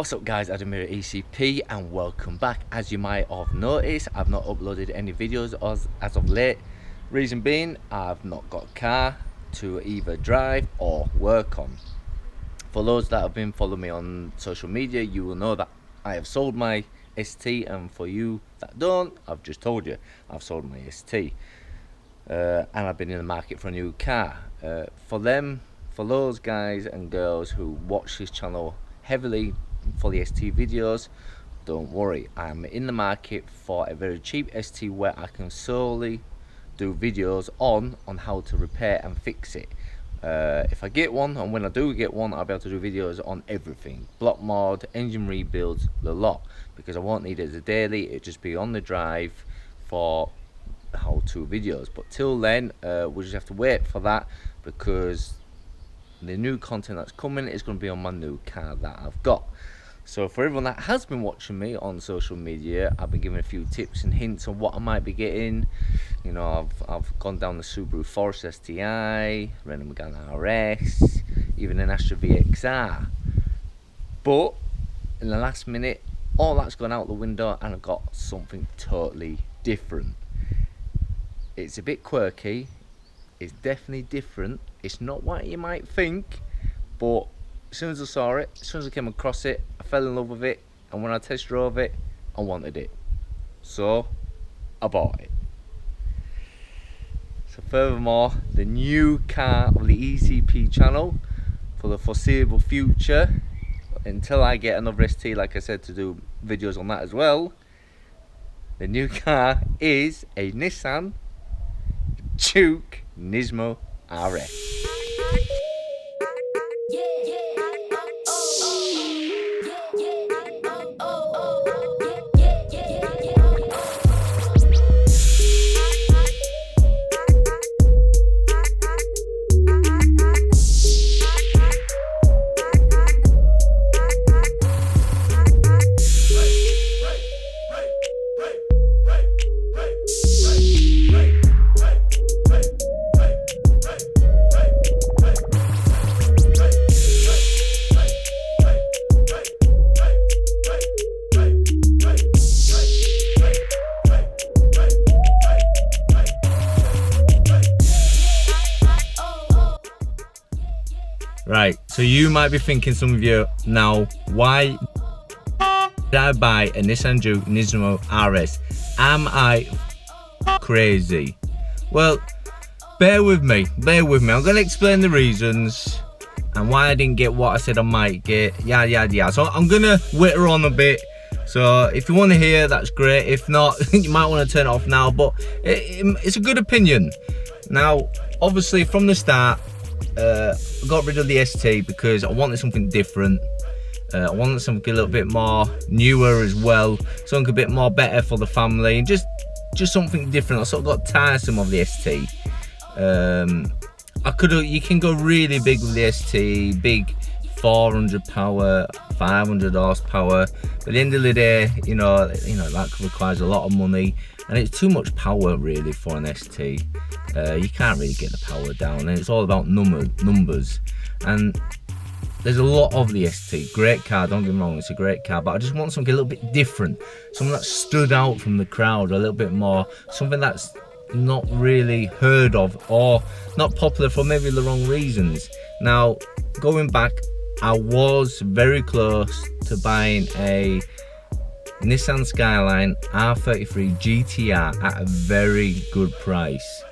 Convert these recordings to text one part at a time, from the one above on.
What's up guys, Adam here at ECP and welcome back. As you might have noticed, I've not uploaded any videos as of late. Reason being, I've not got a car to either drive or work on. For those that have been following me on social media, you will know that I have sold my ST, and for you that don't, I've just told you I've sold my ST. And I've been in the market for a new car. For those guys and girls who watch this channel heavily for the ST videos, don't worry, I'm in the market for a very cheap ST where I can solely do videos on how to repair and fix it. If I get one, and when I do get one, I'll be able to do videos on everything, block mod, engine rebuilds, the lot, because I won't need it as a daily. It'll just be on the drive for how-to videos. But till then, we'll just have to wait for that, because the new content that's coming is going to be on my new car that I've got. So for everyone that has been watching me on social media, I've been giving a few tips and hints on what I might be getting. You know, I've gone down the Subaru Forest STI, Renault Megane RS, even an Astra VXR. But in the last minute, all that's gone out the window and I've got something totally different. It's a bit quirky, it's definitely different. It's not what you might think, but as soon as I saw it, as soon as I came across it, I fell in love with it, and when I test drove it, I wanted it, so I bought it. So furthermore, the new car of the ECP channel for the foreseeable future, until I get another ST, like I said, to do videos on that as well, the new car is a Nissan Juke NISMO RS. Right, so you might be thinking, some of you now, why did I buy a Nissan Juke NISMO RS? Am I crazy? Well, bear with me. I'm going to explain the reasons and why I didn't get what I said I might get. Yeah. So I'm going to whitter on a bit. So if you want to hear, that's great. If not, you might want to turn it off now. But it's a good opinion. Now, obviously, from the start, I got rid of the ST because I wanted something different. I wanted something a little bit more newer as well, something a bit more better for the family, and just something different. I sort of got tiresome of the ST. You can go really big with the ST, big 400 power, 500 horsepower. But at the end of the day, you know that requires a lot of money, and it's too much power really for an ST. You can't really get the power down, and it's all about numbers. And there's a lot of the ST, great car, don't get me wrong, it's a great car, but I just want something a little bit different, something that stood out from the crowd a little bit more, something that's not really heard of or not popular for maybe the wrong reasons. Now, going back, I was very close to buying a Nissan Skyline R33 GTR at a very good price.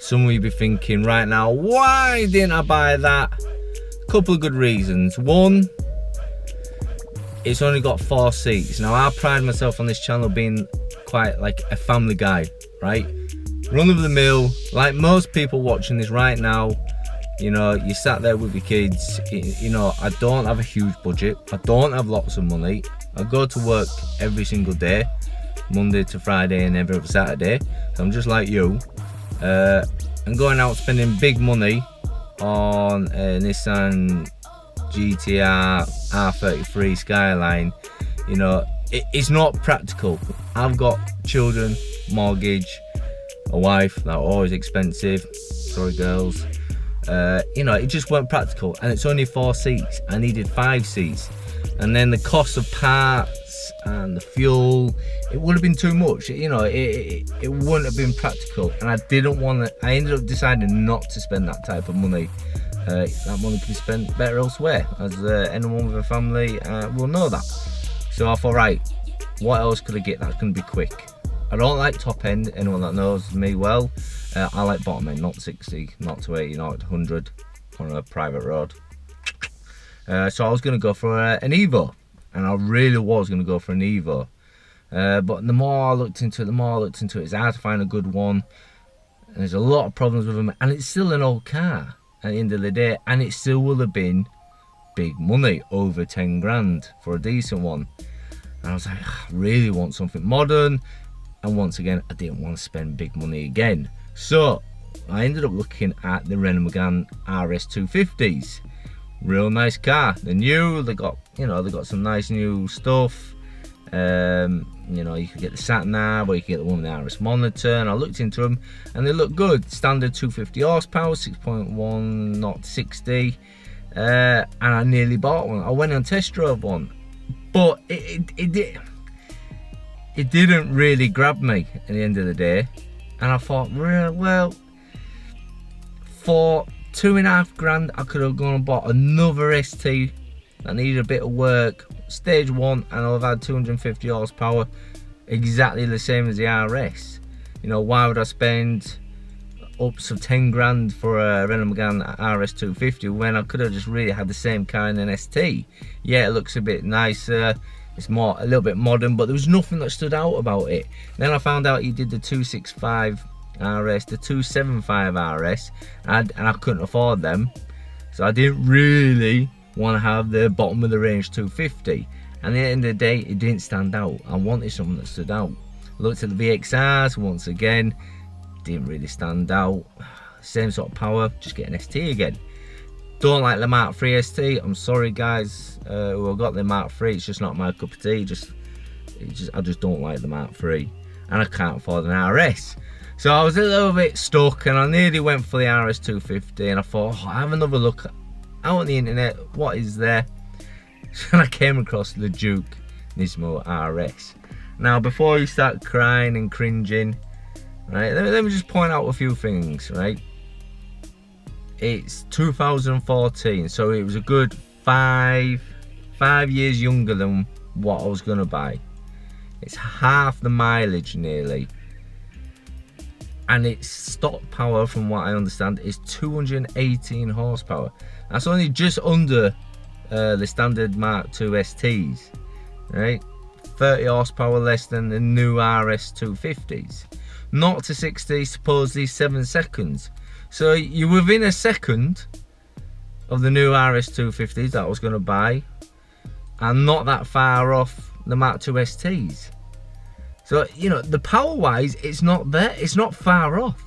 Some of you be thinking right now, why didn't I buy that? A couple of good reasons. One, it's only got 4 seats. Now, I pride myself on this channel being quite like a family guy, right? Run of the mill, like most people watching this right now. You know, you sat there with your kids. You know, I don't have a huge budget. I don't have lots of money. I go to work every single day, Monday to Friday and every other Saturday. So I'm just like you. And going out spending big money on a Nissan GTR R33 Skyline, you know, it's not practical. I've got children, mortgage, a wife, that are always expensive. Sorry girls. You know, it just weren't practical, and it's only 4 seats. I needed 5 seats. and then the cost of parts and the fuel, it would have been too much. You know, it wouldn't have been practical, and I didn't want to. I ended up deciding not to spend that type of money. That money could be spent better elsewhere, as anyone with a family will know that. So I thought, right, what else could I get that's going to be quick? I don't like top end. Anyone that knows me well, I like bottom end, not 60, not to 80, not 100 on a private road. So I was going to go for an Evo, and I really was going to go for an Evo. But the more I looked into it, it's hard to find a good one. And there's a lot of problems with them, and it's still an old car at the end of the day, and it still will have been big money, over 10 grand for a decent one. And I was like, I really want something modern, and once again, I didn't want to spend big money again. So I ended up looking at the Renault Megane RS 250s. Real nice car. They're new. They got, you know, they got some nice new stuff. You know, you could get the sat nav, or you could get the one with the RS monitor, and I looked into them and they look good. Standard 250 horsepower, 6.1 not 60, and I nearly bought one. I went and test drove one, but it didn't really grab me at the end of the day. And I thought, well, for £2.5 grand, I could have gone and bought another ST that needed a bit of work, stage 1, and I'll have had 250 horsepower, exactly the same as the RS. You know, why would I spend ups of 10 grand for a Renault Megane RS 250 when I could have just really had the same car in an ST? Yeah, it looks a bit nicer, it's more a little bit modern, but there was nothing that stood out about it. Then I found out he did the 265 RS, the 275 RS, and I couldn't afford them, so I didn't really want to have the bottom of the range 250. And at the end of the day, it didn't stand out. I wanted something that stood out. Looked at the VXRs once again, didn't really stand out. Same sort of power, just get an ST again. Don't like the Mark 3 ST. I'm sorry guys who have got the Mark 3, it's just not my cup of tea. I just don't like the Mark 3, and I can't afford an RS. So I was a little bit stuck, and I nearly went for the RS 250, and I thought, oh, I have another look out on the internet, what is there? And I came across the Juke NISMO RS. Now, before you start crying and cringing, right, let me just point out a few things, right? It's 2014, so it was a good five years younger than what I was gonna buy. It's half the mileage nearly, and its stock power, from what I understand, is 218 horsepower. That's only just under the standard Mark II STs, right? 30 horsepower less than the new RS 250s. 0 to 60 supposedly 7 seconds. So you're within a second of the new RS 250s that I was going to buy, and not that far off the Mark II STs. So, you know, the power wise, it's not there, it's not far off.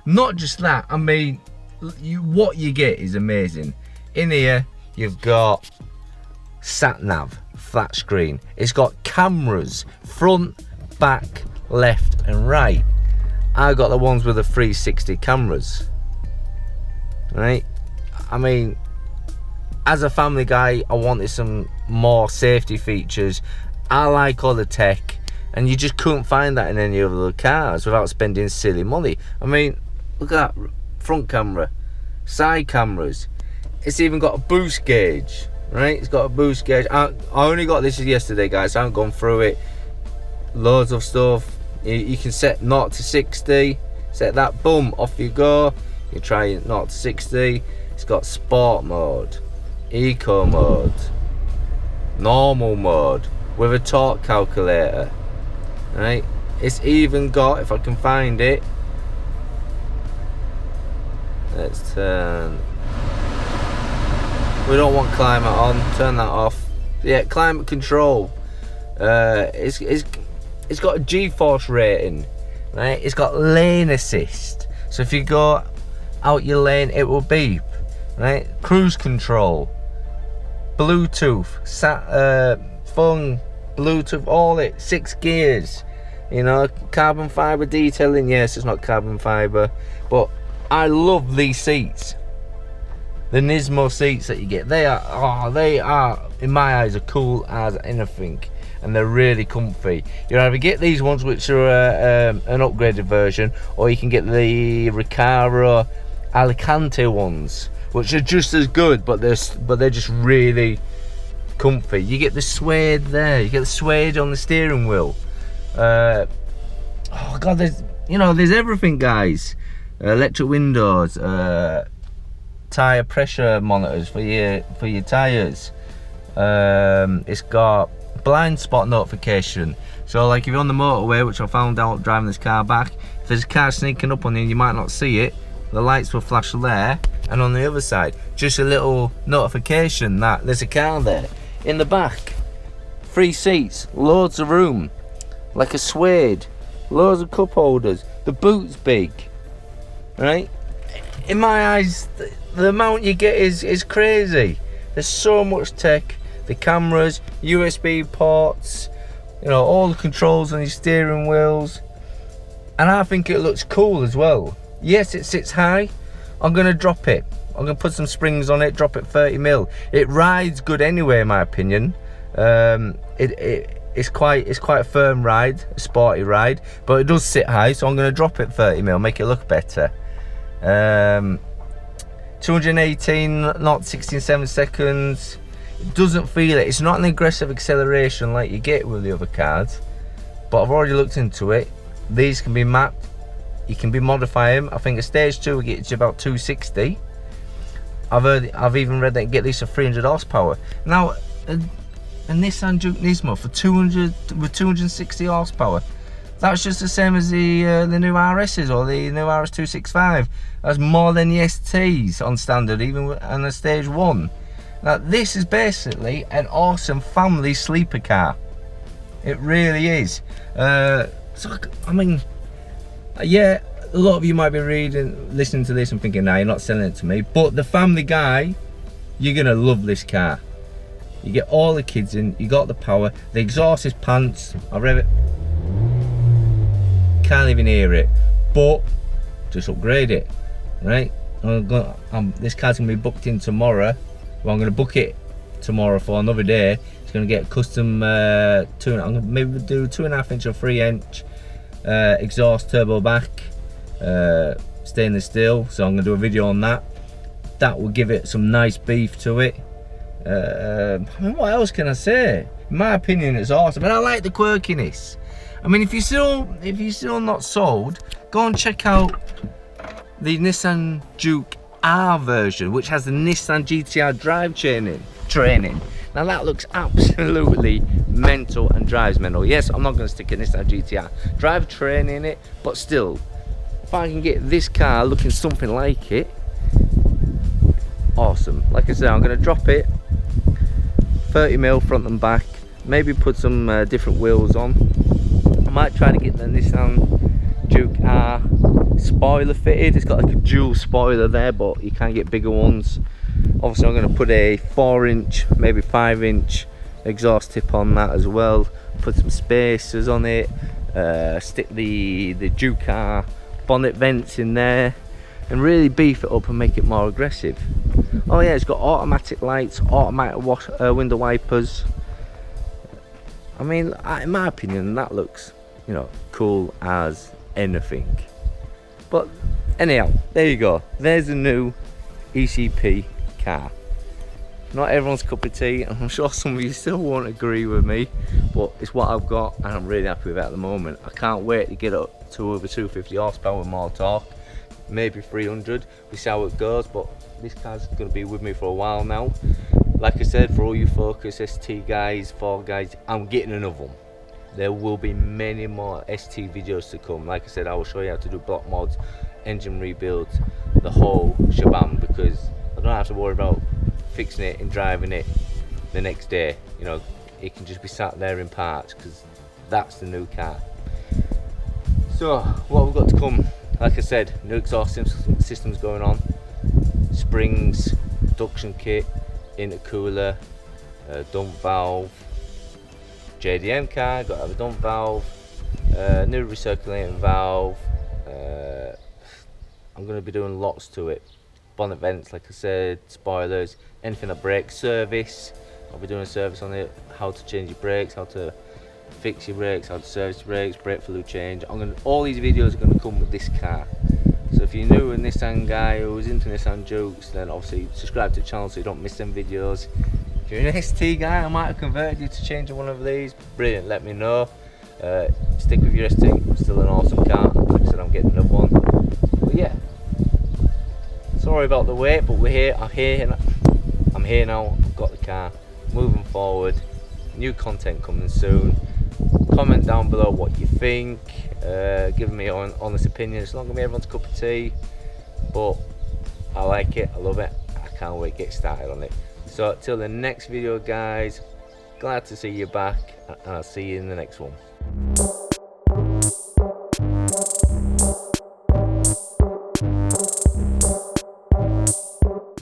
Not just that, I mean, what you get is amazing. In here, you've got sat nav, flat screen. It's got cameras, front, back, left and right. I got the ones with the 360 cameras, right? I mean, as a family guy, I wanted some more safety features. I like all the tech, and you just couldn't find that in any other cars without spending silly money. I mean, look at that front camera, side cameras. It's even got a boost gauge, right? It's got a boost gauge. I only got this yesterday, guys. I haven't gone through it. Loads of stuff. You can set 0 to 60. Set that, boom, off you go. You try 0 to 60. It's got sport mode, eco mode, normal mode with a torque calculator, right? It's even got, if I can find it, let's turn, we don't want climate on, turn that off. Yeah, climate control. It's got a G-force rating, right? It's got lane assist, so if you go out your lane it will beep, right? Cruise control, Bluetooth, phone, Bluetooth, all it, 6 gears, you know, carbon fiber detailing. Yes, it's not carbon fiber, but I love these seats. The Nismo seats that you get, they are in my eyes, are cool as anything, and they're really comfy. You either get these ones, which are an upgraded version, or you can get the Recaro Alicante ones, which are just as good, but they're just really comfy. You get the suede there, you get the suede on the steering wheel. Oh god, there's everything, guys. Electric windows, tire pressure monitors for your tires. It's got blind spot notification, so like if you're on the motorway, which I found out driving this car back, if there's a car sneaking up on you, you might not see it, the lights will flash there, and on the other side just a little notification that there's a car there. In the back, 3 seats, loads of room, like a suede, loads of cup holders, the boot's big, right? In my eyes, the amount you get is crazy. There's so much tech, the cameras, USB ports, all the controls on your steering wheels, and I think it looks cool as well. Yes, it sits high. I'm gonna drop it. I'm gonna put some springs on it, drop it 30 mil. It rides good anyway, in my opinion. It's quite a firm ride, a sporty ride, but it does sit high, so I'm gonna drop it 30 mil, make it look better. 218 not 16.7 seconds. It doesn't feel it. It's not an aggressive acceleration like you get with the other cars, but I've already looked into it. These can be mapped, you can be modify them. I think a stage 2 will get you about 260. I've even read that you get these for 300 horsepower. Now a Nissan Juke NISMO for 260 horsepower, that's just the same as the new RSs or the new RS 265. That's more than the STs on standard, even on a stage 1. Now this is basically an awesome family sleeper car. It really is. So I mean, yeah, a lot of you might be listening to this and thinking, nah, you're not selling it to me. But the family guy, you're gonna love this car. You get all the kids in, you got the power, the exhaust is pants. I rev it, can't even hear it, but just upgrade it, right? This car's gonna be booked in tomorrow. Well, I'm gonna book it tomorrow for another day. It's gonna get custom I'm gonna maybe do 2.5 inch or 3 inch exhaust turbo back, stainless steel. So I'm gonna do a video on that. That will give it some nice beef to it. I mean, what else can I say? In my opinion, it's awesome, and I like the quirkiness. I mean, if you're still not sold, go and check out the Nissan Juke R version, which has the Nissan GTR drive training. Now that looks absolutely mental and drives mental. Yes, I'm not going to stick a Nissan GTR drive training in it, but still, if I can get this car looking something like it, awesome. Like I said, I'm going to drop it 30 mil front and back, maybe put some different wheels on. I might try to get the Nissan Juke R spoiler fitted. It's got like a dual spoiler there, but you can get bigger ones. Obviously I'm going to put a 4 inch, maybe 5 inch exhaust tip on that as well, put some spacers on it, stick the Juke R bonnet vents in there, and really beef it up and make it more aggressive. Oh yeah, it's got automatic lights, automatic window wipers. I mean, in my opinion, that looks, cool as anything. But anyhow, there you go. There's the new ECP car. Not everyone's cup of tea, and I'm sure some of you still won't agree with me, but it's what I've got, and I'm really happy with it at the moment. I can't wait to get up to over 250 horsepower with more torque, maybe 300. We see how it goes, but this car's going to be with me for a while now. Like I said, for all you Focus ST guys, Ford guys, I'm getting another one. There will be many more ST videos to come. Like I said, I will show you how to do block mods, engine rebuilds, the whole shebang, because I don't have to worry about fixing it and driving it the next day. It can just be sat there in parts, because that's the new car. So what we've got to come, like I said, new exhaust systems going on, springs, duction kit, intercooler, dump valve, JDM car, got to have a dump valve, new recirculating valve. I'm going to be doing lots to it. bonnet vents, like I said, spoilers, anything that breaks, service. I'll be doing a service on it, how to change your brakes, how to fix your brakes, how to service your brakes, brake fluid change. All these videos are going to come with this car. So if you're new a Nissan guy who's into Nissan Jukes, then obviously subscribe to the channel so you don't miss them videos. If you're an ST guy, I might have converted you to change one of these. Brilliant, let me know. Stick with your ST, still an awesome car. Like I said, I'm getting another one. But yeah, sorry about the wait, but we're here. I'm here now. I've got the car. Moving forward, new content coming soon. Comment down below what you think. Give me your honest opinion. It's not gonna be everyone's cup of tea, but I like it. I love it. I can't wait to get started on it. So till the next video, guys. Glad to see you back, and I'll see you in the next one.